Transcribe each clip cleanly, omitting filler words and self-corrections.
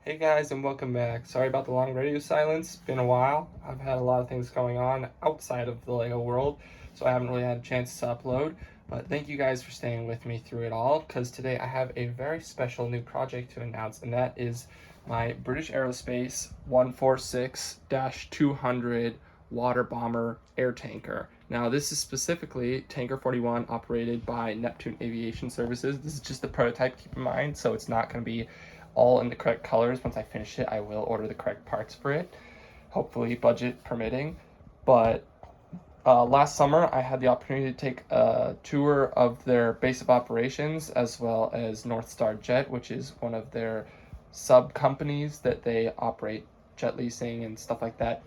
Hey guys, and welcome back. Sorry about the long radio silence. Been a while. I've had a lot of things going on outside of the LEGO world, so I haven't really had a chance to upload. But thank you guys for staying with me through it all, because today I have a very special new project to announce, and that is my British Aerospace 146-200 water bomber air tanker. Now, this is specifically Tanker 41 operated by Neptune Aviation Services. This is just the prototype, keep in mind, so it's not going to be all in the correct colors. Once I finish it, I will order the correct parts for it, hopefully budget permitting. But last summer, I had the opportunity to take a tour of their base of operations, as well as North Star Jet, which is one of their sub companies that they operate jet leasing and stuff like that.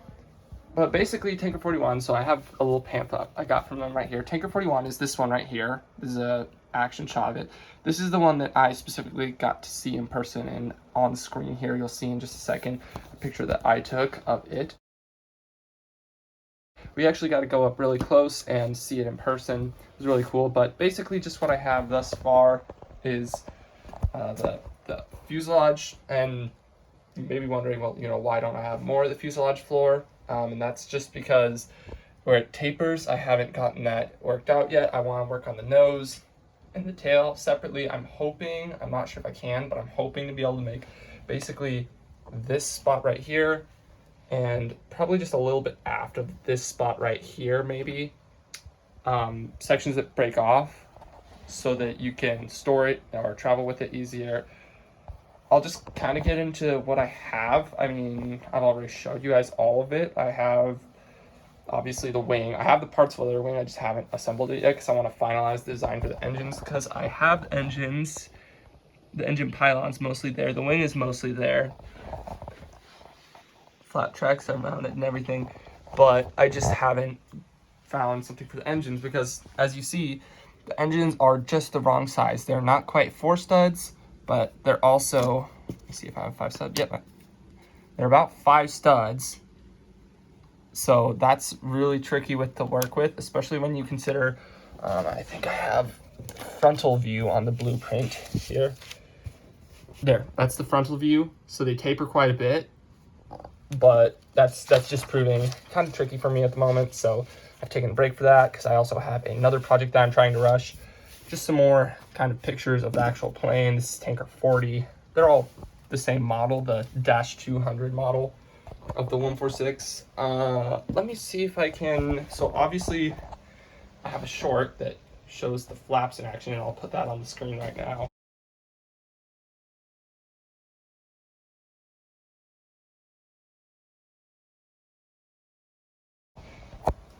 But basically, Tanker 41, so I have a little pamphlet I got from them right here. Tanker 41 is this one right here. This is a action shot of it. This is the one that I specifically got to see in person, and on screen here, you'll see in just a second a picture that I took of it. We actually got to go up really close and see it in person. It was really cool, but basically just what I have thus far is the fuselage, and you may be wondering, well, why don't I have more of the fuselage floor? And that's just because where it tapers, I haven't gotten that worked out yet. I want to work on the nose and the tail separately. I'm not sure if I can, but I'm hoping to be able to make basically this spot right here and probably just a little bit after this spot right here, maybe sections that break off so that you can store it or travel with it easier. I'll just kind of get into what I have. I mean, I've already showed you guys all of it. I have obviously the wing. I have the parts for the wing. I just haven't assembled it yet because I want to finalize the design for the engines, because I have the engines, the engine pylons mostly there. The wing is mostly there. Flat tracks are mounted and everything, but I just haven't found something for the engines because, as you see, the engines are just the wrong size. They're not quite 4 studs, but they're also, let's see if I have 5 studs. Yep, they're about 5 studs. So that's really tricky to work with, especially when you consider, I think I have frontal view on the blueprint here. There, that's the frontal view. So they taper quite a bit, but that's just proving kind of tricky for me at the moment. So I've taken a break for that because I also have another project that I'm trying to rush. Just some more kind of pictures of the actual plane. This is Tanker 40. They're all the same model, the -200 model of the 146. Let me see if I can. So obviously I have a short that shows the flaps in action, and I'll put that on the screen right now.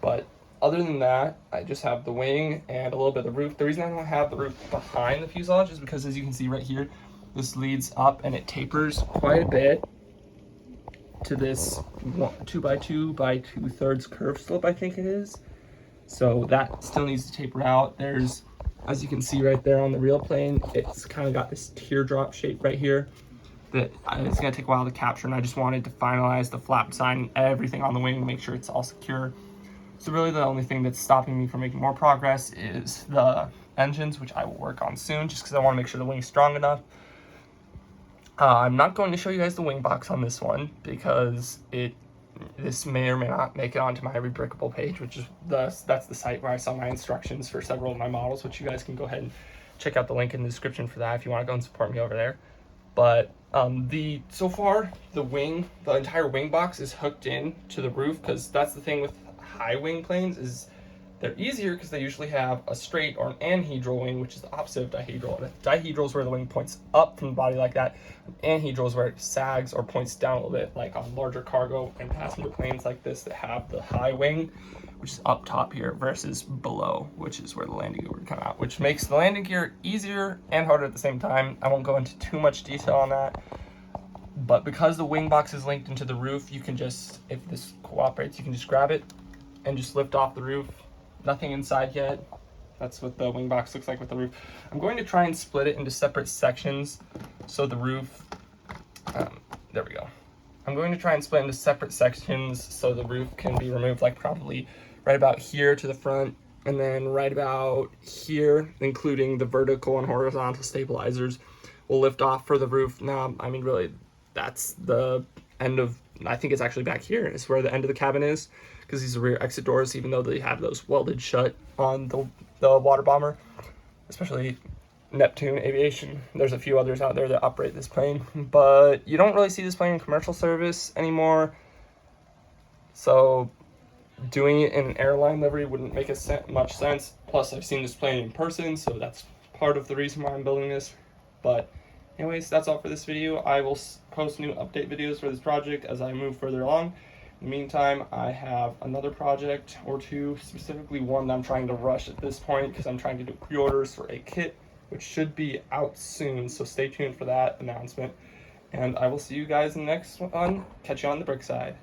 But other than that, I just have the wing and a little bit of the roof. The reason I don't have the roof behind the fuselage is because, as you can see right here, this leads up and it tapers quite a bit to this 2x2 by 2/3 curve slope, I think it is. So that still needs to taper out. There's, as you can see right there on the real plane, it's kind of got this teardrop shape right here that it's going to take a while to capture, and I just wanted to finalize the flap design and everything on the wing to make sure it's all secure. So really the only thing that's stopping me from making more progress is the engines, which I will work on soon, just because I want to make sure the wing's strong enough. I'm not going to show you guys the wing box on this one because this may or may not make it onto my Rebrickable page, which is that's the site where I saw my instructions for several of my models, which you guys can go ahead and check out the link in the description for that if you want to go and support me over there. But so far the entire wing box is hooked in to the roof, because that's the thing with high wing planes is they're easier because they usually have a straight or an anhedral wing, which is the opposite of dihedral. A dihedral is where the wing points up from the body like that. An anhedral is where it sags or points down a little bit, like on larger cargo and passenger planes like this that have the high wing, which is up top here, versus below, which is where the landing gear would come out, which makes the landing gear easier and harder at the same time. I won't go into too much detail on that, but because the wing box is linked into the roof, you can just, if this cooperates, you can just grab it and just lift off the roof. Nothing inside yet. That's what the wing box looks like with the roof. I'm going to try and split it into separate sections so the roof, there we go. I'm going to try and split into separate sections so the roof can be removed, like probably right about here to the front, and then right about here, including the vertical and horizontal stabilizers, will lift off for the roof. Now, I mean, really, that's the end of, I think it's actually back here is where the end of the cabin is, because these are rear exit doors, even though they have those welded shut on the water bomber, especially Neptune Aviation. There's a few others out there that operate this plane, but you don't really see this plane in commercial service anymore. So doing it in an airline livery wouldn't make much sense. Plus, I've seen this plane in person, so that's part of the reason why I'm building this. But anyways, that's all for this video. I will post new update videos for this project as I move further along. In the meantime, I have another project or two, specifically one that I'm trying to rush at this point because I'm trying to do pre-orders for a kit, which should be out soon, so stay tuned for that announcement. And I will see you guys in the next one. Catch you on the brick side.